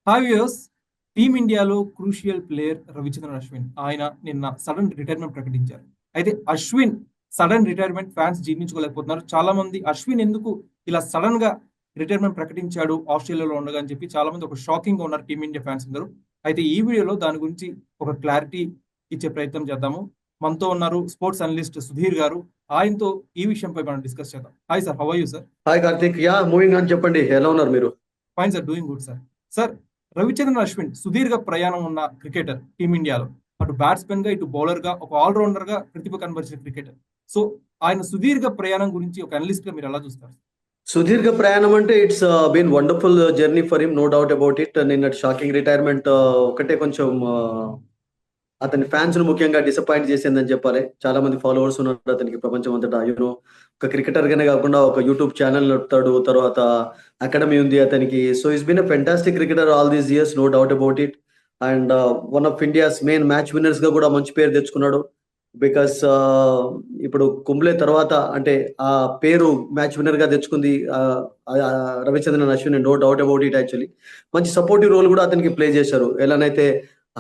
Hi viewers. టీమిండియాలో crucial player Ravichandran Ashwin ఆయన నిన్న సడన్ రిటైర్మెంట్ ప్రకటించారు. అయితే అశ్విన్ సడన్ రిటైర్మెంట్ ఫ్యాన్స్ జీర్ణించుకోలేకపోతున్నారు. చాలా మంది అశ్విన్ ఎందుకు ఇలా సడన్ గా రిటైర్మెంట్ ప్రకటించాడు ఆస్ట్రేలియాలో ఉండగా అని చెప్పి చాలా మంది ఒక షాకింగ్ గా ఉన్నారు టీమిండియా ఫ్యాన్స్ అందరూ. అయితే ఈ వీడియోలో దాని గురించి ఒక క్లారిటీ ఇచ్చే ప్రయత్నం చేద్దాము. మనతో ఉన్నారు స్పోర్ట్స్ అనలిస్ట్ సుధీర్ గారు. ఆయనతో ఈ విషయంపై మనం డిస్కస్ చేద్దాం. Hi sir, how are you sir? Hi Karthik, moving on. చెప్పండి, ఎలా ఉన్నారు మీరు? Fine sir, doing good sir. Sir, Ravichandran Ashwin సుదీర్ఘ ప్రయాణం ఉన్న క్రికెటర్ టీమిండియాలో. అటు బ్యాట్స్మెన్ గా, ఇటు బౌలర్ గా, ఒక ఆల్రౌండర్ గా ప్రతిభ కనబరిచిన క్రికెటర్. సో ఆయన సుదీర్ఘ ప్రయాణం గురించి ఒక అనలిస్ట్ గా మీరు ఎలా చూస్తారు? సుదీర్ఘ ప్రయాణం అంటే it's been wonderful journey for him, no doubt about it. నిన్న షాకింగ్ రిటైర్మెంట్ ఒకటే కొంచెం అతని ఫ్యాన్స్ ను ముఖ్యంగా డిసప్పాయింట్ చేసిందని చెప్పాలి. చాలా మంది ఫాలోవర్స్ ఉన్నారు అతనికి ప్రపంచం అంతటా. ఒక క్రికెటర్ గానే కాకుండా ఒక యూట్యూబ్ ఛానల్ నడుపుతాడు, తర్వాత అకాడమీ ఉంది అతనికి. So is been a fantastic cricketer all these years, no doubt about it. And one of India's main match winners గా కూడా మంచి పేరు తెచ్చుకున్నాడు. బికాస్ ఇప్పుడు కుంబ్లే తర్వాత అంటే ఆ పేరు మ్యాచ్ విన్నర్ గా తెచ్చుకుంది Ravichandran Ashwin, no doubt about it. Actually మంచి సపోర్టివ్ రోల్ కూడా అతనికి ప్లే చేశారు. ఎలానైతే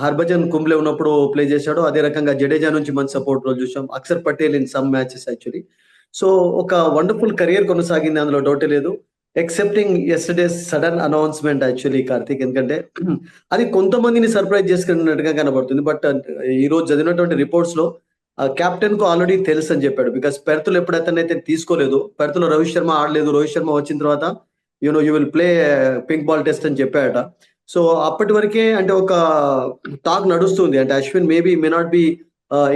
హర్భజన్ కుంబ్లే ఉన్నప్పుడు ప్లే చేశాడు, అదే రకంగా జడేజా నుంచి మంచి సపోర్ట్ రోల్ చూసాం. Akshar Patel in some matches actually. So ఒక వండర్ఫుల్ కెరియర్ కొనసాగింది, అందులో డౌటే లేదు. Excepting yesterday sudden announcement actually Karthik, ఎందుకంటే అది కొంతమందిని సర్ప్రైజ్ చేసుకున్నట్టుగా కనబడుతుంది. బట్ ఈ రోజు చదివినటువంటి రిపోర్ట్స్ లో కెప్టెన్ కు ఆల్రెడీ తెలుసు అని చెప్పాడు. బికాస్ పెర్త్లో ఎప్పుడైతే తీసుకోలేదు, పెర్త్లో రోహిత్ శర్మ ఆడలేదు, రోహిత్ శర్మ వచ్చిన తర్వాత you will play pink ball test అని చెప్పాడట. సో అప్పటి వరకే అంటే ఒక టాక్ నడుస్తుంది, అంటే Ashwin maybe may not be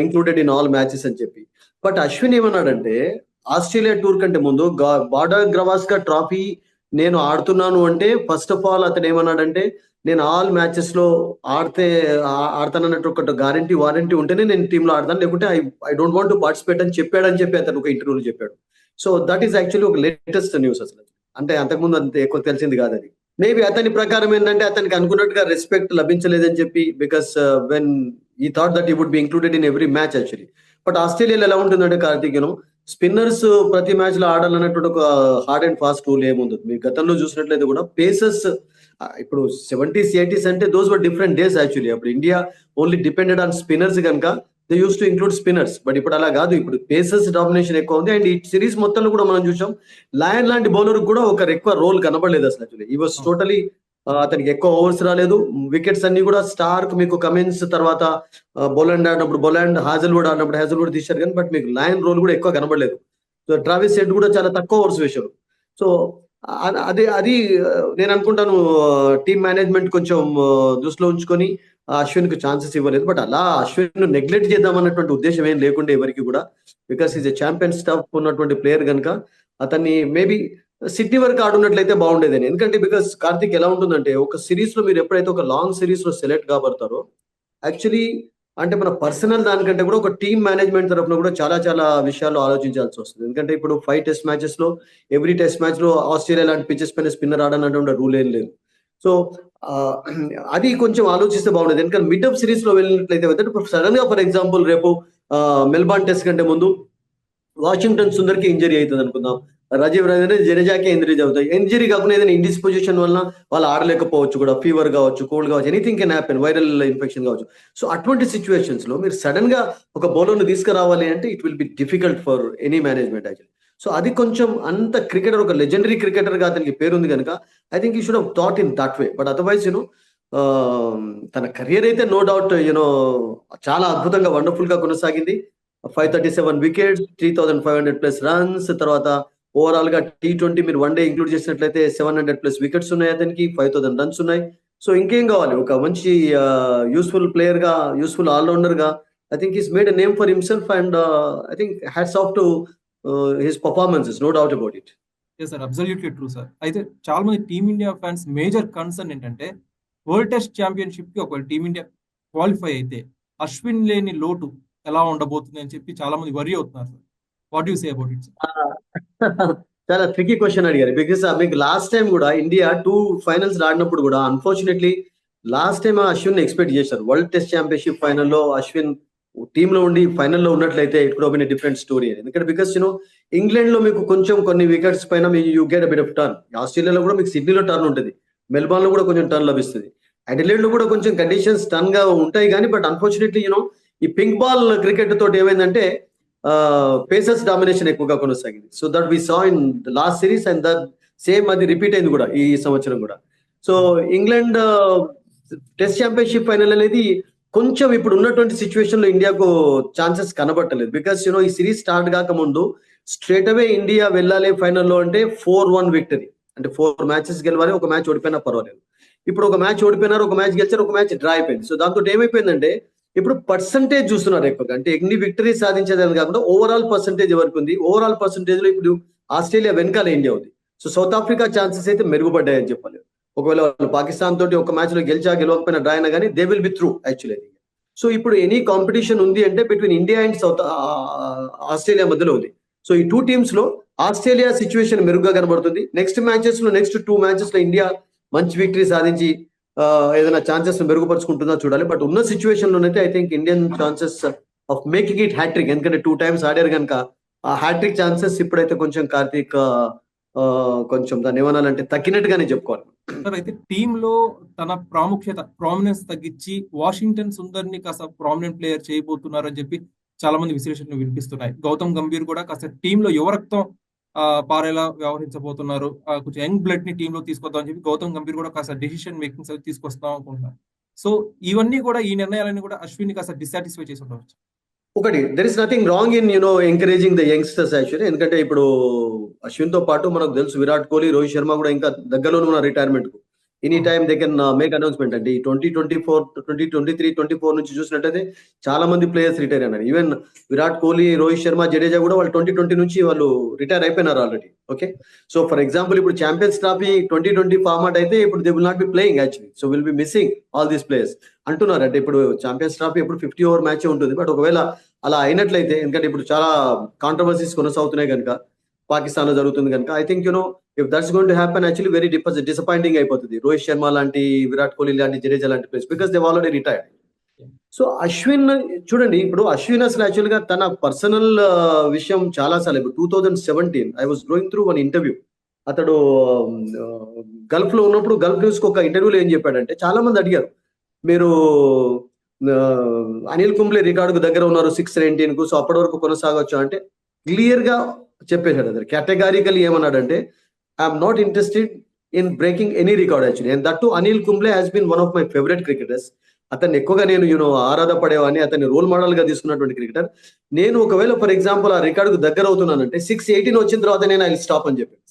included in all matches అని చెప్పి. బట్ అశ్విన్ ఏమన్నాడంటే ఆస్ట్రేలియా టూర్ కంటే ముందు బార్డర్ గవాస్కర్ ట్రాఫీ నేను ఆడుతున్నాను అంటే ఫస్ట్ ఆఫ్ ఆల్ అతను ఏమన్నాడంటే నేను ఆల్ మ్యాచెస్ లో ఆడతానన్నట్టు ఒక వారంటీ ఉంటేనే నేను టీంలో ఆడతాను, లేకుంటే I don't want to participate అని చెప్పాడని చెప్పి అతను ఒక ఇంటర్వ్యూలో చెప్పాడు. సో దట్ ఈస్ యాక్చువల్లీ ఒక లేటెస్ట్ న్యూస్ అసలు. అంటే అంతకుముందు అంత ఎక్కువ తెలిసింది కాదు అది. మేబీ అతని ప్రకారం ఏంటంటే అతనికి అనుకున్నట్టుగా రెస్పెక్ట్ లభించలేదని చెప్పి, because when he thought that he would be included in every match actually. But ఆస్ట్రేలియాలో ఎలా ఉంటుందంటే కార్తీక్, స్పిన్నర్స్ ప్రతి మ్యాచ్ లో ఆడాలన్నటువంటి ఒక హార్డ్ అండ్ ఫాస్ట్ రూల్ ఏముంది. మీరు గతంలో చూసినట్లయితే కూడా పేసర్స్ ఇప్పుడు 70s 80s అంటే those were different days actually. అప్పుడు India only depended on spinners కనుక they use to include spinners. But ఇప్పుడు అలా కాదు, ఇప్పుడు పేసర్స్ డామినేషన్ ఎక్కువ ఉంది. అండ్ ఈ సిరీస్ మొత్తంలో కూడా మనం చూసాం లయన్ లాంటి బౌలర్ కూడా ఒక ఎక్కువ రోల్ కనబడలేదు అసలు. యాక్చువల్లీ ఈ వాజ్ టోటలీ అతనికి ఎక్కువ ఓవర్స్ రాలేదు. వికెట్స్ అన్ని కూడా స్టార్క్, మీకు కమిన్స్, తర్వాత బొలాండ్ ఆడినప్పుడు బొలాండ్, హాజల్వుడ్ ఆడినప్పుడు హాజల్వుడ్ తీశారు కానీ బట్ మీకు లయన్ రోల్ కూడా ఎక్కువ కనబడలేదు. సో ట్రావిస్ హెడ్ కూడా చాలా తక్కువ ఓవర్స్ వేశారు. సో అది నేను అనుకుంటాను టీమ్ మేనేజ్మెంట్ కొంచెం దృష్టిలో ఉంచుకొని అశ్విన్ కు ఛాన్సెస్ ఇవ్వలేదు. బట్ అలా అశ్విన్ నెగ్లెక్ట్ చేద్దామన్నటువంటి ఉద్దేశం ఏం లేకుండే ఎవరికి కూడా. Because is a champion staff ఉన్నటువంటి ప్లేయర్ కనుక అతన్ని మేబీ సిడ్నీ వరకు ఆడున్నట్లయితే బాగుండేదని. ఎందుకంటే బికాస్ కార్తిక్ ఎలా ఉంటుందంటే ఒక సిరీస్ లో మీరు ఎప్పుడైతే ఒక లాంగ్ సిరీస్ లో సెలెక్ట్ కాబడతారో యాక్చువల్లీ అంటే మన పర్సనల్ దానికంటే కూడా ఒక టీమ్ మేనేజ్మెంట్ తరఫున కూడా చాలా చాలా విషయాలు ఆలోచించాల్సి వస్తుంది. ఎందుకంటే ఇప్పుడు 5 టెస్ట్ మ్యాచెస్ లో ఎవ్రీ టెస్ట్ మ్యాచ్ లో ఆస్ట్రేలియా లాంటి పిచెస్ పైన స్పిన్నర్ ఆడనటువంటి రూల్ ఏం లేదు. సో అది కొంచెం ఆలోచిస్తే బాగుండేది. ఎందుకంటే మిడ్ ఆఫ్ సిరీస్ లో వెళ్ళినట్లయితే సడన్ గా ఫర్ ఎగ్జాంపుల్ రేపు మెల్బార్న్ టెస్ట్ కంటే ముందు వాషింగ్టన్ సుందర్కి ఇంజరీ అవుతుంది అనుకుందాం, రాజీవ్ రవీంద్ర జడేజాకి ఇంజరీస్ అవుతాయి. ఇంజరీ కాకుండా ఏదైనా ఇండిస్పోజిషన్ వల్ల వాళ్ళు ఆడలేకపోవచ్చు కూడా, ఫీవర్ కావచ్చు, కోల్డ్ కావచ్చు, anything can happen, viral infection కావచ్చు. సో అటువంటి సిచ్యువేషన్స్ లో మీరు సడన్ గా ఒక బౌలర్ ను తీసుకురావాలి అంటే it will be difficult for any management actually. So అది కొంచెం అంత క్రికెటర్, ఒక లెజెండరీ క్రికెటర్ గా అతనికి పేరుంది కనుక I think you should have thought in that way. But otherwise తన కెరియర్ అయితే నో డౌట్ చాలా అద్భుతంగా వండర్ఫుల్ గా కొనసాగింది. 537 వికెట్స్, 3500+ రన్స్, తర్వాత ఓవరాల్ గా T20 మీరు వన్ డే ఇంక్లూడ్ చేసినట్లయితే 700+ వికెట్స్ ఉన్నాయి అతనికి, 5000 రన్స్ ఉన్నాయి. సో ఇంకేం కావాలి, ఒక మంచి యూస్ఫుల్ ప్లేయర్ గా, యూస్ఫుల్ ఆల్రౌండర్ గా I think he's made a name for himself. And I think hats off to his performances, no doubt about it. Yes sir, absolutely true sir. అయితే చాలా మంది టీమిండియా ఫ్యాన్స్ మేజర్ కన్సర్న్ ఏంటంటే world test championship కి ఒకవేళ team India qualify అయితే అశ్విన్ లేని లోటు ఎలా ఉండబోతుంది అని చెప్పి చాలా మంది వరీ అవుతున్నారు sir. What you say about it sir? చాలా ట్రికీ క్వశ్చన్ అడిగారు. బికాస్ మీకు లాస్ట్ టైం కూడా ఇండియా 2 ఫైనల్స్ ఆడినప్పుడు కూడా unfortunately last time Ashwin expect చేశారు. వరల్డ్ టెస్ట్ ఛాంపియన్షిప్ ఫైనల్లో అశ్విన్ టీమ్ లో ఉండి ఫైనల్లో ఉన్నట్లయితే it could been a different story అని. ఎందుకంటే బికాస్ ఇంగ్లాండ్ లో మీకు కొంచెం కొన్ని వికెట్స్ పైన you get a bit of turn. ఆస్ట్రేలియాలో కూడా మీకు సిడ్నీలో టర్న్ ఉంటుంది, మెల్బార్న్ లో కూడా కొంచెం టర్న్ లభిస్తుంది. అడిలేడ్ లో కూడా కొంచెం కండిషన్స్ టన్ గా ఉంటాయి కానీ బట్ అన్ఫార్చునేట్లీ ఈ పింక్ బాల్ క్రికెట్ తోటి ఏమైందంటే పేసర్స్ డామినేషన్ ఎక్కువగా కొనసాగింది. So that we saw in last series and that same అది రిపీట్ అయింది కూడా ఈ సంవత్సరం కూడా. So England test championship final అనేది కొంచెం ఇప్పుడు ఉన్నటువంటి సిచ్యువేషన్ లో ఇండియాకు ఛాన్సెస్ కనబట్టలేదు. బికాస్ ఈ సిరీస్ స్టార్ట్ కాక ముందు స్ట్రేట్ అవే ఇండియా వెళ్ళాలి ఫైనల్లో అంటే 4-1 విక్టరీ, అంటే 4 మ్యాచెస్ గెలవాలి, ఒక మ్యాచ్ ఓడిపోయినా పర్వాలేదు. ఇప్పుడు ఒక మ్యాచ్ ఓడిపోయినారు, ఒక మ్యాచ్ గెలిచారు, ఒక మ్యాచ్ డ్రా అయిపోయింది. సో దాంతో ఏమైపోయిందంటే ఇప్పుడు పర్సంటేజ్ చూస్తున్నారు ఎక్కువగా, అంటే ఎన్ని విక్టరీ సాధించేదని కాకుండా ఓవరాల్ పర్సంటేజ్ ఎవరికి ఉంది. ఓవరాల్ పర్సంటేజ్ లో ఇప్పుడు ఆస్ట్రేలియా వెనకాల ఇండియా ఉంది. సో సౌత్ ఆఫ్రికా ఛాన్సెస్ అయితే మెరుగుపడ్డాయని చెప్పాలి. ఒకవేళ వాళ్ళు పాకిస్తాన్ తోటి ఒక మ్యాచ్ లో గెలవకపోయినా డ్రా అయినా కానీ they will be through actually. So ఇప్పుడు ఎనీ కాంపిటీషన్ ఉంది అంటే బిట్వీన్ ఇండియా అండ్ ఆస్ట్రేలియా మధ్యలో ఉంది. సో ఈ 2 టీమ్స్ లో ఆస్ట్రేలియా సిచ్యువేషన్ మెరుగ్గా కనబడుతుంది. నెక్స్ట్ 2 మ్యాచెస్ లో ఇండియా మంచి విక్టరీ సాధించి ఏదైనా ఛాన్సెస్ మెరుగుపరుచుకుంటుందా చూడాలి. బట్ ఉన్న సిచ్యువేషన్ లోనైతే I think Indian chances of making it hattrick, ఎందుకంటే 2 times ఆడారు కనుక ఆ హ్యాట్రిక్ ఛాన్సెస్ ఇప్పుడైతే కొంచెం కార్తీక్ కొంచెం దాన్ని ఏమనాలంటే తగ్గినట్టుగానే చెప్పుకోవాలి. సార్ అయితే టీమ్ లో తన ప్రామినెన్స్ తగ్గించి వాషింగ్టన్ సుందర్ని కాస్త ప్రామినెంట్ ప్లేయర్ చేయబోతున్నారు అని చెప్పి చాలా మంది విశ్లేషణలు వినిపిస్తున్నాయి. గౌతమ్ గంభీర్ కూడా కాస్త టీమ్ లో యువరక్తం పారేలా వ్యవహరించబోతున్నారు, కొంచెం యంగ్ బ్లడ్ ని టీమ్ లో తీసుకొద్దాం అని చెప్పి గౌతమ్ గంభీర్ కూడా కాస్త డెసిషన్ మేకింగ్స్ అవి తీసుకొస్తాం అనుకుంటున్నారు. సో ఇవన్నీ కూడా ఈ నిర్ణయాలన్నీ కూడా అశ్విన్ కాస్త డిసాటిస్ఫై చేసి ఉండవచ్చు. ఒకటి, there is nothing wrong in encouraging the youngsters actually. ఎందుకంటే ఇప్పుడు అశ్విన్ తో పాటు మనకు తెలుసు విరాట్ కోహ్లీ, రోహిత్ శర్మ కూడా ఇంకా దగ్గరలో ఉన్న రిటైర్మెంట్ కు any time they can make announcement. అంటే ఈ 2024, 2023, 24 నుంచి చూసినట్టయితే చాలా మంది ప్లేయర్స్ రిటైర్ అయినారు. ఈవెన్ విరాట్ కోహ్లీ, రోహిత్ శర్మ, జడేజా కూడా వాళ్ళు 2020 నుంచి వాళ్ళు రిటైర్ అయిపోయినారు already. Okay, so for example ఇప్పుడు ఛాంపియన్స్ ట్రోఫీ 2020 ఫార్మాట్ అయితే ఇప్పుడు they will not be playing actually. So will be missing all these players అంటున్నారు. అంటే ఇప్పుడు ఛాంపియన్స్ ట్రోఫీ ఎప్పుడు 50 ఓవర్ మ్యాచ్ ఉంటుంది. బట్ ఒకవేళ అలా అయినట్లయితే, ఎందుకంటే ఇప్పుడు చాలా కాంట్రవర్సీస్ కొనసాగుతున్నాయి కనుక, పాకిస్తాన్ లో జరుగుతుంది కనుక, I think if that's going to happen actually very disappointing అయిపోతుంది రోహిత్ శర్మ లాంటి, విరాట్ కోహ్లీ లాంటి, జడేజా లాంటి players, because they already retired. So Ashwin చూడండి, ఇప్పుడు అశ్విన్ అసలు యాక్చువల్ గా తన పర్సనల్ విషయం చాలా సార్లు, ఇప్పుడు 2017 I was going through one interview. అతడు గల్ఫ్ లో ఉన్నప్పుడు గల్ఫ్ న్యూస్ కు ఒక ఇంటర్వ్యూలో ఏం చెప్పాడంటే, చాలా మంది అడిగారు మీరు అనిల్ కుంబ్లే రికార్డుకు దగ్గర ఉన్నారు 619 కు, సో అప్పటి వరకు కొనసాగొచ్చు అంటే క్లియర్ గా చెప్పేశాడు. అతను కేటగారికలీ ఏమన్నాడంటే, I'm not interested in breaking any record actually. And that too Anil Kumble has been one of my favourite cricketers. అతన్ని ఎక్కువగా నేను ఆరాధపడేవాడిని, అతన్ని రోల్ మోడల్ గా తీసుకున్నటువంటి క్రికెటర్. నేను ఒకవేళ ఫర్ ఎగ్జాంపుల్ ఆ రికార్డుకు దగ్గర అవుతున్నానంటే 618 వచ్చిన తర్వాత నేను ఐ స్టాప్ అని చెప్పాను.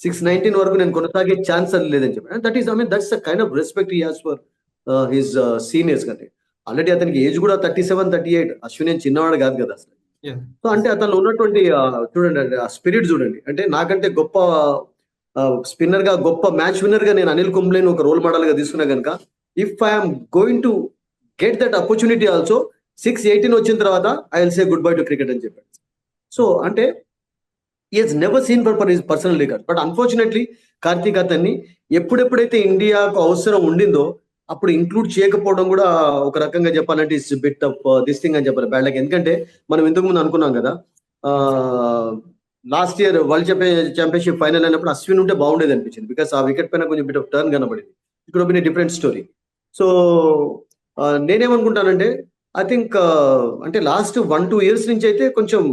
619 వరకు నేను కొనసాగే ఛాన్స్ అది లేదని చెప్పాను. That is that's the kind of respect he has for his seniors కంటే. ఆల్రెడీ అతనికి ఏజ్ కూడా 37, 38. అశ్విన్ ఏం చిన్నవాడు కాదు కదా అసలు. సో అంటే అతను ఉన్నటువంటి చూడండి ఆ స్పిరిట్ చూడండి. అంటే నాకంటే గొప్ప స్పిన్నర్ గా, గొప్ప మ్యాచ్ విన్నర్ గా నేను అనిల్ కుంబ్లేని ఒక రోల్ మోడల్ గా తీసుకున్నా కనుక, if I'm going to get that opportunity also 618 వచ్చిన తర్వాత I will say good bye to cricket అని చెప్పాడు. సో అంటే he has never seen for his personal record. But unfortunately Karthik అతన్ని ఎప్పుడెప్పుడైతే ఇండియాకు అవసరం ఉండిందో అప్పుడు ఇంక్లూడ్ చేయకపోవడం కూడా ఒక రకంగా చెప్పాలంటే it's bit of this thing అని చెప్పాలి, బ్యాడ్ లక్. ఎందుకంటే మనం ఇంతకు ముందు అనుకున్నాం కదా, last year world championship final అయినప్పుడు అశ్విన్ ఉంటే బాగుండేది అనిపించింది. బికాస్ ఆ వికెట్ పైన కొంచెం బిట్ ఆఫ్ టర్న్ కనబడింది. ఇక్కడ బిన్ డిఫరెంట్ స్టోరీ. సో నేనేమనుకుంటానంటే, ఐ థింక్ అంటే లాస్ట్ 1-2 years నుంచి అయితే కొంచెం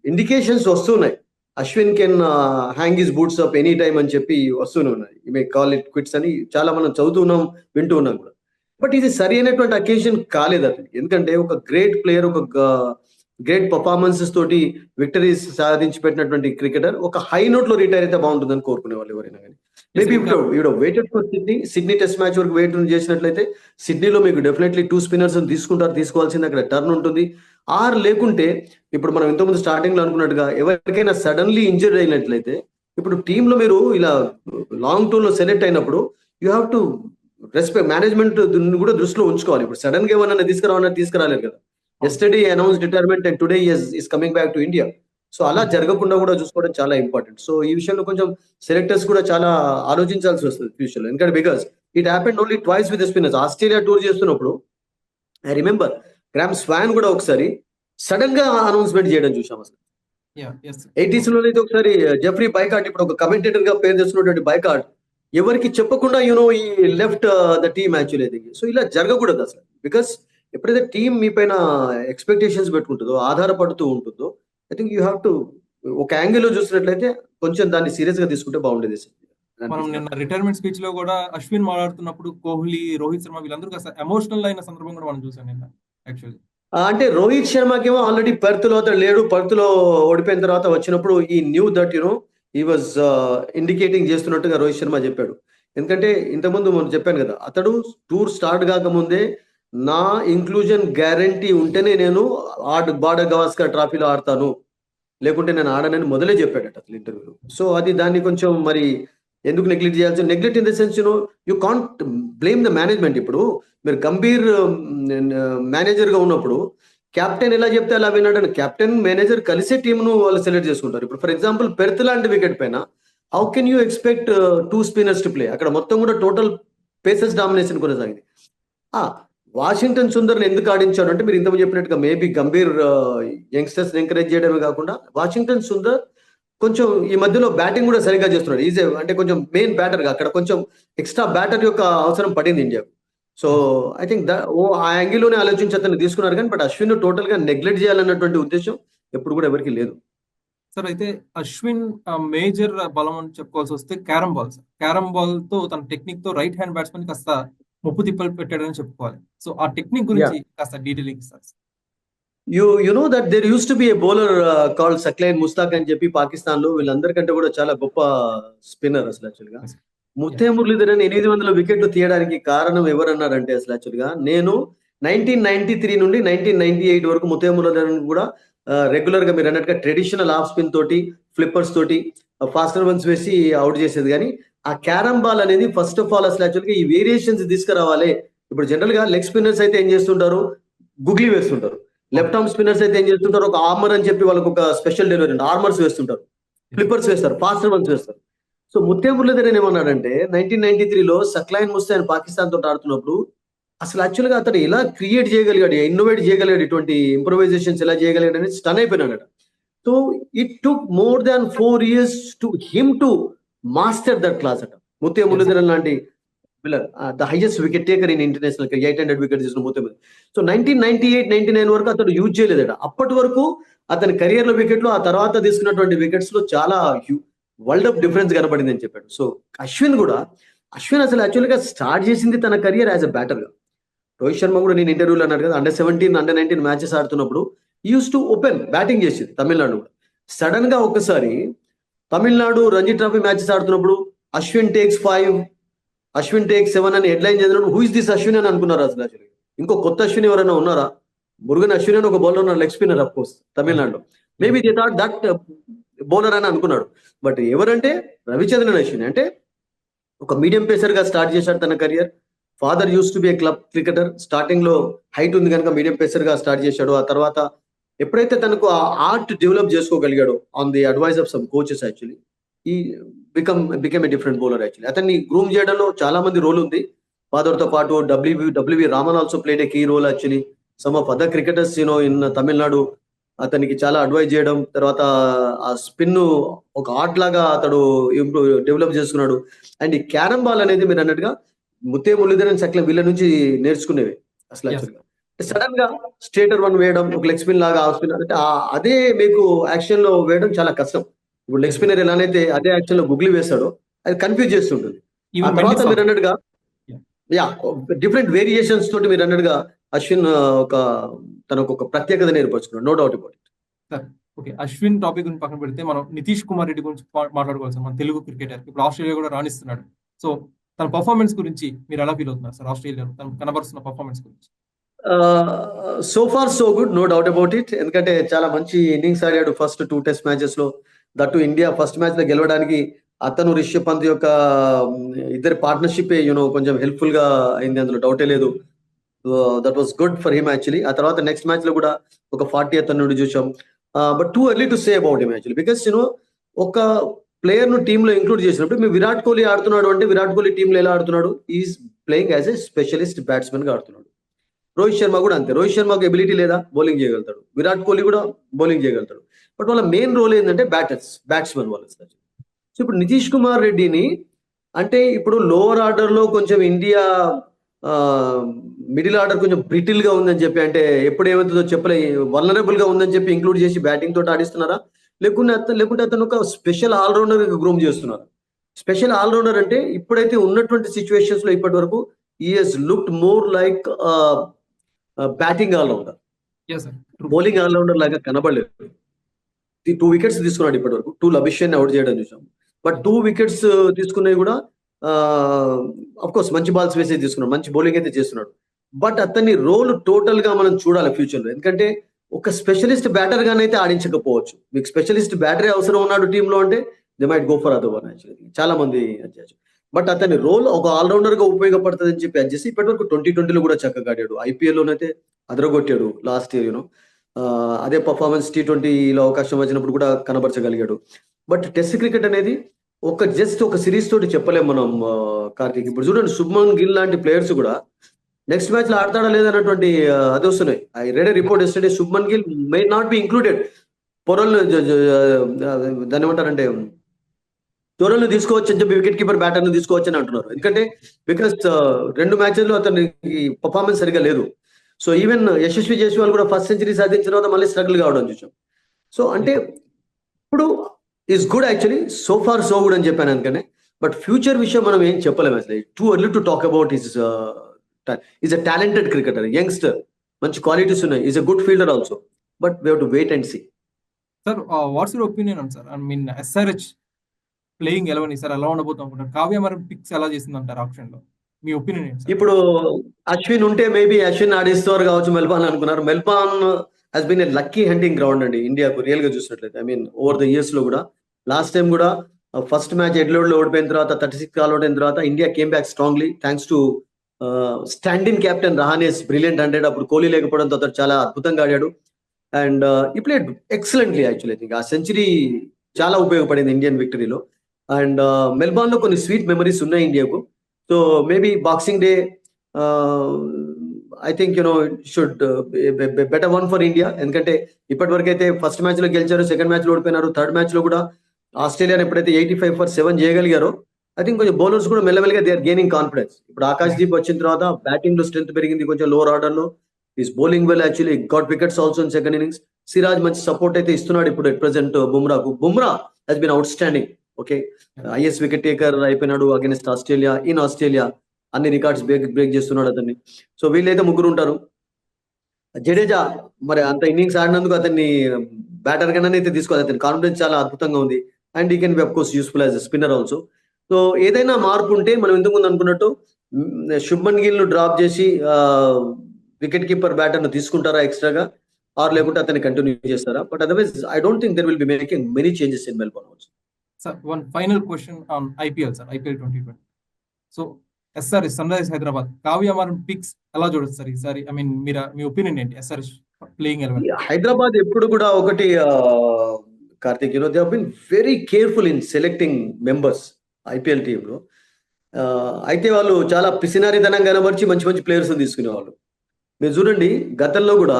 ఇండికేషన్స్ వస్తున్నాయి, Ashwin can hang his boots up any time అని చెప్పి వస్తూనే ఉన్నాయి. You may call it quits అని చాలా మనం చదువుతున్నాం, వింటూ ఉన్నాం కూడా. బట్ ఇది సరి అయినటువంటి అకేషన్ కాలేదు అతనికి. ఎందుకంటే ఒక గ్రేట్ ప్లేయర్, ఒక గ్రేట్ పర్ఫార్మెన్సెస్ తోటి విక్టరీస్ సాధించి పెట్టినటువంటి క్రికెటర్ ఒక హై నోట్ లో రిటైర్ అయితే బాగుంటుందని కోరుకునే వాళ్ళు ఎవరైనా కానీ. మేబీ ఇప్పుడు waited for Sydney test match వరకు వెయిట్ చేసినట్లయితే సిడ్నీలో మీకు డెఫినెట్లీ 2 spinners తీసుకోవాల్సింది, అక్కడ టర్న్ ఉంటుంది. ఆర్ లేకుంటే ఇప్పుడు మనం ఇంతకుముందు స్టార్టింగ్ లో అనుకున్నట్టుగా ఎవరికైనా సడన్లీ ఇంజరీ అయినట్లయితే, ఇప్పుడు టీమ్ లో మీరు ఇలా లాంగ్ టూర్ లో సెలెక్ట్ అయినప్పుడు you have to respect management కూడా దృష్టిలో ఉంచుకోవాలి. ఇప్పుడు సడన్ గా ఏమన్నా తీసుకురాలేదు కదా. Yesterday announce retirement and today is coming back to India. So అలా జరగకుండా కూడా చూసుకోవడం చాలా ఇంపార్టెంట్. సో ఈ విషయంలో కొంచెం సెలెక్టర్స్ కూడా చాలా ఆలోచించాల్సి వస్తుంది ఫ్యూచర్ లో. ఎందుకంటే because it happened only twice with spinners. Australia tour చేస్తున్నప్పుడు ఐ రిమెంబర్ గ్రామ్ స్వాన్ కూడా ఒకసారి సడన్ గా అనౌన్స్మెంట్ చేయడం చూసాం అసలు. 80s లో అయితే ఒకసారి జెఫ్రీ బైకాట్, ఇప్పుడు ఒక కమెంటేటర్ గా పేరు తెస్తున్నటువంటి బైకాట్ ఎవరికి చెప్పకుండా ఈ left the team actually. So ఇలా జరగకూడదు అసలు. బికాస్ ఎప్పుడైతే టీం మీ పైన ఎక్స్పెక్టేషన్స్ పెట్టుకుంటుందో, ఆధారపడుతూ ఉంటుందో, I think you have to ఒక యాంగిల్లో చూసినట్లయితే కొంచెం దాన్ని సీరియస్ గా తీసుకుంటే బాగుండేది సార్ మనం అనిపిస్తుంది. నిన్న రిటైర్మెంట్ స్పీచ్ లో కూడా అశ్విన్ మాట్లాడుతున్నప్పుడు కోహ్లీ, రోహిత్ శర్మ వీళ్ళందరూ కాస్త ఎమోషనల్ అయిన సందర్భం కూడా మనం చూసాం నిన్న యాక్చువల్లీ. అంటే రోహిత్ శర్మకేమో ఆల్రెడీ పెర్త్ లో అతడు లేడు. పెర్త్ లో ఓడిపోయిన తర్వాత వచ్చినప్పుడు ఈ న్యూ దట్ ఈ వాజ్ ఇండికేటింగ్ చేస్తున్నట్టుగా రోహిత్ శర్మ చెప్పాడు. ఎందుకంటే ఇంతకుముందు మనం చెప్పాను కదా, అతడు టూర్ స్టార్ట్ కాకముందే నా ఇంక్లూజన్ గ్యారంటీ ఉంటేనే నేను బార్డర్ గవాస్కర్ ట్రాఫీలో ఆడతాను, లేకుంటే నేను ఆడనని మొదలే చెప్పాడట అసలు ఇంటర్వ్యూలో. సో అది దాన్ని కొంచెం మరి ఎందుకు నెగ్లెక్ట్ చేయాల్సి, neglect in the sense you can't blame the management. ఇప్పుడు మీరు గంభీర్ మేనేజర్ గా ఉన్నప్పుడు కెప్టెన్ ఎలా చెప్తే అలా విన్నాడు. కెప్టెన్ మేనేజర్ కలిసే టీంను వాళ్ళు సెలెక్ట్ చేసుకుంటారు. ఇప్పుడు ఫర్ ఎగ్జాంపుల్ పెర్త్ లాంటి వికెట్ పైన how can you expect 2 spinners to play? అక్కడ మొత్తం కూడా టోటల్ పేసర్స్ డామినేషన్ కొనసాగింది. వాషింగ్టన్ సుందర్ని ఎందుకు ఆడించాడు అంటే, మీరు ఇంతకు చెప్పినట్టుగా మేబీ గంభీర్ యంగ్స్టర్స్ ఎంకరేజ్ చేయడమే కాకుండా వాషింగ్టన్ సుందర్ కొంచెం ఈ మధ్యలో బ్యాటింగ్ కూడా సరిగ్గా చేస్తున్నాడు. ఈజీ అంటే కొంచెం మెయిన్ బ్యాటర్ గా అక్కడ కొంచెం ఎక్స్ట్రా బ్యాటర్ యొక్క అవసరం పడింది ఇండియాకు. సో ఐ థింక్ ఆ యాంగిల్లోనే ఆలోచించి అతన్ని తీసుకున్నారు. కానీ బట్ అశ్విన్ టోటల్ గా నెగ్లెక్ట్ చేయాలన్నటువంటి ఉద్దేశం ఎప్పుడు కూడా ఎవరికి లేదు. సార్ అయితే అశ్విన్ మేజర్ బలం అని చెప్పుకోవాల్సి వస్తే carrom ball sir. Carrom ball తో తన టెక్నిక్ తో రైట్ హ్యాండ్ బ్యాట్స్మెన్ కాస్త ముప్పు తిప్పలు పెట్టాడని చెప్పుకోవాలి. సో ఆ టెక్నిక్ గురించి కాస్త డీటెయిలింగ్ ఇస్తారు. You know that there used to be a bowler called Saqlain Mushtaq అని చెప్పి పాకిస్తాన్ లో. వీళ్ళందరికంటే కూడా చాలా గొప్ప స్పిన్నర్ అసలు యాక్చువల్గా. ముత్తే మురళీధరన్ 800 వికెట్లు తీయడానికి కారణం ఎవరన్నారంటే అసలు యాక్చువల్గా నేను 1993 నుండి 1998 వరకు ముత్తే మురళీధరన్ కూడా రెగ్యులర్ గా మీరు అన్నట్టుగా ట్రెడిషనల్ ఆఫ్ స్పిన్ తోటి, ఫ్లిప్పర్స్ తోటి ఫాస్టర్ వన్స్ వేసి అవుట్ చేసేది. కానీ ఆ క్యారమ్ బాల్ అనేది ఫస్ట్ ఆఫ్ ఆల్ అసలు యాక్చువల్గా ఈ వేరియేషన్స్ తీసుకురావాలి. ఇప్పుడు జనరల్ గా లెగ్ స్పిన్నర్స్ అయితే ఏం చేస్తుంటారు, గుగ్లీ వేస్తుంటారు. లెఫ్ట్ ఆర్మ్ స్పిన్నర్స్ అయితే ఏం చేస్తుంటారు, ఒక ఆర్మర్ అని చెప్పి వాళ్ళకి ఒక స్పెషల్ డెలివరీ ఆర్మర్స్ వేస్తుంటారు, ఫ్లిప్పర్స్ వేస్తారు, ఫాస్టర్ వన్స్ వేస్తారు. సో ముత్తే మురళీధరన్ ఏమన్నాడంటే 1993లో సక్లైన్ ముస్తాన్ పాకిస్తాన్ తోటి ఆడుతున్నప్పుడు అసలు యాక్చువల్గా అతడు ఎలా క్రియేట్ చేయగలిగాడు, ఇన్నోవేట్ చేయగలిగాడు, ఇటువంటి ఇంప్రొవైజేషన్స్ ఎలా చేయగలిగాడు అనేది స్టన్ అయిపోయినాడట. So it took more than 4 years to him to master that class అట. ముత్తే మురళీధరన్ లాంటి the highest wicket taker in international 800 wickets చేసిన ముత్తే. సో 1998-99 వరకు అతడు యూజ్ చేయలేదట. అప్పటి వరకు అతని కెరియర్ లో వికెట్లు, ఆ తర్వాత తీసుకున్నటువంటి వికెట్స్ లో చాలా వరల్డ్ ఆఫ్ డిఫరెన్స్ కనబడింది అని చెప్పాడు. సో అశ్విన్ అసలు యాక్చువల్గా స్టార్ట్ చేసింది తన కెరియర్ యాజ్ అ బ్యాటర్ గా. రోహిత్ శర్మ కూడా నేను ఇంటర్వ్యూలో అన్నాడు కదా, అండర్-17, అండర్-19 మ్యాచెస్ ఆడుతున్నప్పుడు యూస్ టు ఓపెన్ బ్యాటింగ్ చేసింది తమిళనాడు కూడా. సడన్ గా ఒకసారి తమిళనాడు రంజీ ట్రోఫీ మ్యాచెస్ ఆడుతున్నప్పుడు అశ్విన్ టేక్స్ 5, అశ్విన్ టేక్స్ 7 అని హెడ్లైన్ చదివినప్పుడు హూ ఇస్ దిస్ అశ్విన్ అని అనుకున్నారు అసలు. యాక్చువల్లీ ఇంకో కొత్త అశ్విన్ ఎవరైనా ఉన్నారా? మురుగన్ అశ్విన్ అని ఒక బౌలర్ ఉన్నారు, లెగ్ స్పిన్నర్ అఫ్ కోర్స్ తమిళనాడులో. Maybe they thought that bowler అని అనుకున్నాడు. బట్ ఎవరంటే రవిచంద్రన్ అశ్విన్. అంటే ఒక మీడియం పేసర్ గా స్టార్ట్ చేశాడు తన career. Father use to be a club cricketer. Starting లో హైట్ ఉంది కనుక మీడియం పేసర్ గా స్టార్ట్ చేశాడు. ఆ తర్వాత ఎప్పుడైతే తనకు ఆ ఆర్ట్ డెవలప్ చేసుకోగలిగాడో on the advice of some coaches actually he become a different bowler actually. అతన్ని గ్రూమ్ చేయడంలో చాలా మంది రోల్ ఉంది. ఫాదర్ తో పాటు WV Raman also played a key role actually. Some of other cricketers in Tamil Nadu అతనికి చాలా అడ్వైజ్ చేయడం, తర్వాత ఆ స్పిన్ ఒక ఆర్ట్ లాగా అతడు డెవలప్ చేసుకున్నాడు. అండ్ ఈ క్యారమ్ బాల్ అనేది మీరు అన్నట్టుగా ముత్తే మురళీధరన్ సక్లం వీళ్ళ నుంచి నేర్చుకునేవి అసలు యాక్చువల్గా. సడన్ గా స్ట్రేటర్ వన్ వేయడం, ఒక లెగ్ స్పిన్ లాగా ఆఫ్ స్పిన్ అంటే అదే మీకు యాక్షన్ లో వేయడం చాలా కష్టం. ఇప్పుడు లెగ్ స్పిన్నర్ ఎలానైతే అదే యాక్షన్ లో గుగ్లీ వేస్తాడో అది కన్ఫ్యూజ్ చేస్తుంటుంది. ఆ తర్వాత మీరు అన్నట్టుగా డిఫరెంట్ వేరియేషన్స్ తోటి మీరు అన్నట్టుగా అశ్విన్ తనకు ఒక ప్రత్యేకత నేర్పరుచుకున్నాడు, no doubt about it. Okay, Ashwin topic గురించి పక్కన పెడితే మనం నితీష్ కుమార్ రెడ్డి గురించి మాట్లాడుకోవాల్సి. మన తెలుగు క్రికెటర్ ఇప్పుడు ఆస్ట్రేలియా కూడా రాణిస్తున్నాడు. సో తన పర్ఫార్మెన్స్ గురించి మీరు ఎలా ఫీల్ అవుతున్నారు సార్? ఆస్ట్రేలియాలో తను కనబరుస్తున్న పర్ఫార్మెన్స్ గురించి. So far so good, no doubt about it. ఎందుకంటే చాలా మంచి ఇన్నింగ్స్ ఆడాడు ఫస్ట్ 2 టెస్ట్ మ్యాచెస్ లో. దట్టు ఇండియా ఫస్ట్ మ్యాచ్ లో గెలవడానికి అతను రిషబ్ పంత్ యొక్క ఇద్దరి పార్ట్నర్షిప్ కొంచెం హెల్ప్ఫుల్ గా అయింది, అందులో డౌటే లేదు. That was good for him actually. ఆ తర్వాత నెక్స్ట్ మ్యాచ్ లో కూడా ఒక 40 అతను నుండి చూసాం. But two early to say about him actually. Because ఒక ప్లేయర్ ను టీమ్ లో ఇంక్లూడ్ చేసినప్పుడు మీరు విరాట్ కోహ్లీ ఆడుతున్నాడు అంటే విరాట్ కోహ్లీ టీమ్ లో ఎలా ఆడుతున్నాడు, is playing as a specialist batsmen గా ఆడుతున్నాడు. రోహిత్ శర్మ కూడా అంతే. రోహిత్ శర్మకు ఎబిలిటీ లేదా, బౌలింగ్ చేయగలుగుతాడు. విరాట్ కోహ్లీ కూడా బౌలింగ్ చేయగలుగుతాడు. బట్ వాళ్ళ మెయిన్ రోల్ ఏంటంటే బ్యాట్స్మెన్ వాళ్ళు. సో ఇప్పుడు నితీష్ కుమార్ రెడ్డిని అంటే ఇప్పుడు లోవర్ ఆర్డర్ లో కొంచెం ఇండియా మిడిల్ ఆర్డర్ కొంచెం బ్రిటిల్ గా ఉందని చెప్పి, అంటే ఎప్పుడు ఏమవుతుందో చెప్పలే, వల్నరబుల్ గా ఉందని చెప్పి ఇంక్లూడ్ చేసి బ్యాటింగ్ తోటి ఆడిస్తున్నారా, లేకుంటే అతను ఒక స్పెషల్ ఆల్రౌండర్ గ్రూమ్ చేస్తున్నారు. స్పెషల్ ఆల్రౌండర్ అంటే ఇప్పుడైతే ఉన్నటువంటి సిచ్యువేషన్స్ లో ఇప్పటి వరకు ఈ he's looked more like batting allrounder. Yes sir, true. Bowling allrounder లాగా కనబడలేదు. 2 వికెట్స్ తీసుకున్నాడు ఇప్పటి వరకు. 2 అభిషేక్ అవుట్ చేయడం చూసాం. బట్ 2 వికెట్స్ తీసుకున్నవి కూడా అఫ్ కోర్స్ మంచి బాల్స్ వేసే తీసుకున్నాడు, మంచి బౌలింగ్ అయితే చేస్తున్నాడు. బట్ అతని రోల్ టోటల్ గా మనం చూడాలి ఫ్యూచర్ లో. ఎందుకంటే ఒక స్పెషలిస్ట్ బ్యాటర్ గానైతే ఆడించకపోవచ్చు. మీకు స్పెషలిస్ట్ బ్యాటరీ అవసరం ఉన్నాడు టీంలో అంటే they might go for other one actually. చాలా మంది బట్ అతని రోల్ ఒక ఆల్రౌండర్ గా ఉపయోగపడుతుంది అని చెప్పి చేసి ఇప్పటి వరకు 2020లో కూడా చక్కగా ఆడాడు. ఐపీఎల్ లోనైతే అదరగొట్టాడు లాస్ట్ ఇయర్ యూనో. అదే పర్ఫార్మెన్స్ T20లో అవకాశం వచ్చినప్పుడు కూడా కనబరచగలిగాడు. బట్ టెస్ట్ క్రికెట్ అనేది జస్ట్ ఒక సిరీస్ తోటి చెప్పలేము మనం కార్తీక్. ఇప్పుడు చూడండి శుభ్మన్ గిల్ లాంటి ప్లేయర్స్ కూడా నెక్స్ట్ మ్యాచ్ లో ఆడతాడా లేదన్నటువంటి అది వస్తున్నాయి. I read report yesterday Shubman Gill may not be included. దాన్ని ఏమంటారంటే త్వరలో తీసుకోవచ్చు అని చెప్పి వికెట్ కీపర్ బ్యాటర్ని తీసుకోవచ్చు అని అంటున్నారు. ఎందుకంటే బికాస్ 2 మ్యాచెల్లో అతనికి పర్ఫార్మెన్స్ సరిగా లేదు. సో ఈవెన్ యశస్వి జైస్వాల్ కూడా ఫస్ట్ సెంచరీ సాధించిన తర్వాత మళ్ళీ స్ట్రగుల్ కావడం చూసాం. సో అంటే ఇప్పుడు he's good actually, so far so good అని చెప్పాను అందుకనే. బట్ ఫ్యూచర్ విషయం మనం ఏం చెప్పలేము అసలు. Too early to talk about he's a talented cricketer, youngster, మంచి క్వాలిటీస్ ఉన్నాయి, he's a good fielder also. But we have to wait and see. Sir, what's your opinion on sir? I mean SRH playing 11 sir ఎలా ఉండబోతుంది అనుకుంటారు? కావ్య మరి picks ఎలా చేసింది అంటారు option లో? మీ ఒపీనియన్ ఏంటి సార్? ఇప్పుడు అశ్విన్ ఉంటే మేబీ అశ్విన్ ఆడిస్తారు కావచ్చు మెల్బాన్ అనుకున్నారు. Melbourne has been a lucky hunting ground అండి ఇండియాకు రియల్ గా చూసినట్లయితే. I mean over the years లో కూడా లాస్ట్ టైం కూడా ఫస్ట్ మ్యాచ్ ఎడ్లోడ్ లో ఓడిపోయిన తర్వాత 36 ఆల్ అవుట్ అయిన తర్వాత India came back strongly thanks to standing captain Rahane's brilliant 100. అప్పుడు కోహ్లీ లేకపోవడంతో అతను చాలా అద్భుతంగా ఆడాడు. అండ్ ఈ ప్లేడ్ ఎక్సలెంట్లీ యాక్చువల్లీ. ఆ సెంచరీ చాలా ఉపయోగపడింది ఇండియన్ విక్టరీలో. అండ్ మెల్బాన్ లో కొన్ని స్వీట్ మెమరీస్ ఉన్నాయి ఇండియాకు. So maybe boxing day I think should better one for India. ఎందుకంటే ఇప్పటి వరకు అయితే ఫస్ట్ మ్యాచ్ లో గెలిచారు, సెకండ్ మ్యాచ్ లో ఓడిపోయినారు, థర్డ్ మ్యాచ్ లో కూడా ఆస్ట్రేలియాని ఎప్పుడైతే 85 for 7 చేయగలిగారో ఐ థింక్ కొంచెం బౌలర్స్ కూడా మెల్లమెల్లగా దే ఆర్ గెయినింగ్ కాన్ఫిడెన్స్. ఇప్పుడు ఆకాశ్ దీప్ వచ్చిన తర్వాత బ్యాటింగ్ లో స్ట్రెంత్ పెరిగింది కొంచెం లోవర్ ఆర్డర్ లో. Is bowling well actually, got wickets also in second innings. Siraj మంచి సపోర్ట్ అయితే ఇస్తున్నాడు ఇప్పుడు ఎట్ ప్రెసెంట్ బుమ్రాకు. Bumrah has been outstanding. Okay, highest wicket taker అయిపోయినాడు అగేన్స్ట్ ఆస్ట్రేలియా ఇన్ ఆస్ట్రేలియా. అన్ని రికార్డ్స్ బ్రేక్ చేస్తున్నాడు అతన్ని. సో వీళ్ళైతే ముగ్గురు ఉంటారు. జడేజా మరి అంత ఇన్నింగ్స్ ఆడినందుకు అతన్ని బ్యాటర్ కన్నా అయితే తీసుకోవాలి. అతని కాన్ఫిడెన్స్ చాలా అద్భుతంగా ఉంది. అండ్ ఈ can be of course useful as spinner also. So ఏదైనా మార్పు ఉంటే మనం ఇంతకు ముందు అనుకున్నట్టు శుభ్మన్ గిల్ ను డ్రాప్ చేసి వికెట్ కీపర్ బ్యాటర్ ను తీసుకుంటారా ఎక్స్ట్రాగా, ఆర్ లేకుంటే అతన్ని కంటిన్యూ చేస్తారా? But otherwise I don't think there will be making many changes in Melbourne also. Sir, one final question on IPL sir, IPL 2020. So SRH Sunrisers Hyderabad Kavya మరి picks ఎలా చూడొచ్చు sir ఈసారి? ఐ మీన్ మీ opinion ఏంటి SRH playing 11? Hyderabad ఎప్పుడు కూడా ఒకటి Karthik, they have been very careful in selecting members IPL టీంలో. అయితే వాళ్ళు చాలా పిసినారితనం కనబరిచి మంచి మంచి ప్లేయర్స్ తీసుకునేవాళ్ళు. మీరు చూడండి గతంలో కూడా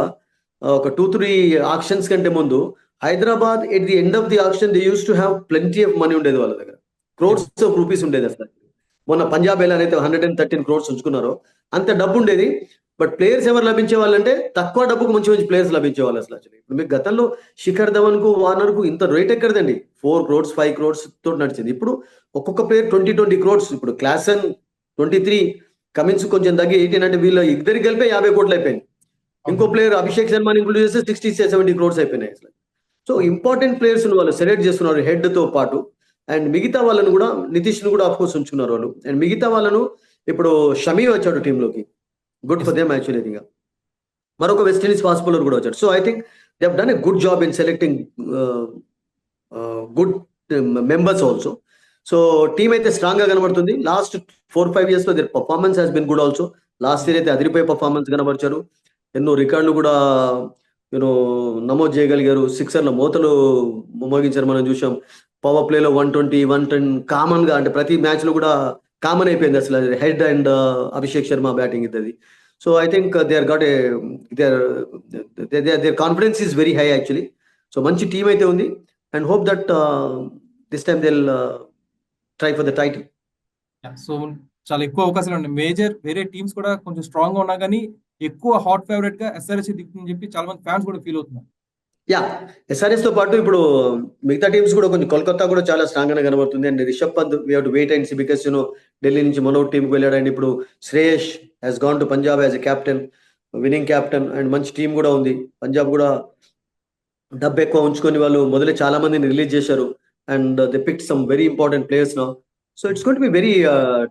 ఒక 2-3 ఆక్షన్స్ కంటే ముందు Hyderabad at the end of the auction they use to have plenty of money ఉండేది వాళ్ళ దగ్గర. క్రోర్స్ ఆఫ్ రూపీస్ ఉండేది అసలు. మొన్న పంజాబ్ ఎలా అయితే 113 crores ఉంచుకున్నారో అంత డబ్బు ఉండేది. బట్ ప్లేయర్స్ ఎవరు లభించే వాళ్ళంటే తక్కువ డబ్బుకు మంచి మంచి ప్లేయర్స్ లభించేవాళ్ళు అసలు. ఇప్పుడు మీకు గతంలో శిఖర్ ధవన్ కు వార్నర్ కు ఇంత రేట్ ఎక్కడదండి, 4 crores 5 crores తోటి నడిచింది. ఇప్పుడు ఒక్కొక్క ప్లేయర్ 20 crores. ఇప్పుడు క్లాసన్ 23, కమిన్స్ కొంచెం తగ్గి 18, అంటే వీళ్ళు ఇద్దరికి కలిపే 50 కోట్లు అయిపోయింది. ఇంకో ప్లేయర్ అభిషేక్ శర్మని ఇంక్లూడ్ చేస్తే 60-70 crores అయిపోయినాయి అసలు. సో ఇంపార్టెంట్ ప్లేయర్స్ వాళ్ళు సెలెక్ట్ చేస్తున్నారు హెడ్ తో పాటు. అండ్ మిగతా వాళ్ళను కూడా నితీష్ ను కూడా ఆఫ్ కోర్స్ ఉంచుకున్నారు వాళ్ళు. అండ్ మిగతా వాళ్ళను ఇప్పుడు షమీ వచ్చాడు టీంలోకి, గుడ్ ఫర్ దేమ్ యాక్చువల్లీ. మరొక వెస్టిండీస్ ఫాస్ట్ బౌలర్ కూడా వచ్చాడు. So I think they have done a good job in selecting good members also. So team అయితే స్ట్రాంగ్ గా కనబడుతుంది. లాస్ట్ 4-5 years లో there performance has been good also. Last year అయితే అదిరిపోయే performance కనబరిచారు. ఎన్నో రికార్డులు కూడా నమోదు చేయగలిగారు. సిక్సర్ల మోతలు మోగించారు మనం చూసాం. పవర్ ప్లేలో 120, 110 కామన్ గా, అంటే ప్రతి మ్యాచ్ లో కూడా కామన్ అయిపోయింది అసలు. Head and Abhishek Sharma batting ఇద్దది. So I think their confidence is very high actually. So మంచి టీం అయితే ఉంది. And hope that this time they try for the title. So చాలా ఎక్కువ అవకాశాలు ఉన్నాయి. వేరే టీమ్స్ కూడా కొంచెం స్ట్రాంగ్ గా ఉన్నా కానీ ఎక్కువ హాట్ ఫేవరెట్ గా ఎస్ఆర్ఎస్ దిగుతుందని చెప్పి చాలా మంది ఫ్యాన్స్ కూడా ఫీల్ అవుతున్నారు. యా, ఎస్ఆర్ఎస్ తో పాటు ఇప్పుడు మిగతా టీమ్స్ కూడా కొంచెం కోల్కతా కూడా చాలా స్ట్రాంగ్ గానే కనబడుతుంది. And Rishabh Pant we have to wait and see because Delhi నుంచి మనోట్ టీమ్ కి వెళ్ళాడు. అండ్ ఇప్పుడు Shreyas he's gone to Punjab as a captain, winning captain. And మంచి టీం కూడా ఉంది. పంజాబ్ కూడా డబ్బు ఎక్కువ ఉంచుకొని వాళ్ళు మొదలే చాలా మందిని రిలీజ్ చేశారు. And they pick some very important players now. So it's going to be very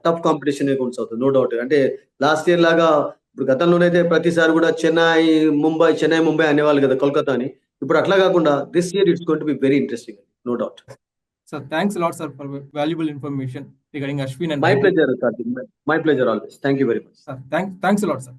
tough competition కొనసాగుతుంది, నో డౌట్. అంటే లాస్ట్ ఇయర్ లాగా ఇప్పుడు గతంలోనైతే ప్రతిసారి కూడా చెన్నై ముంబై అనేవాళ్ళు కదా కోల్కతాని. ఇప్పుడు అట్లా కాకుండా this year it's going to be very interesting, no doubt. Sir, thanks a lot, sir, for valuable information regarding Ashwin and my IPL. Pleasure Karthik, my pleasure always. Thank you very much. Sir, thanks a lot, sir.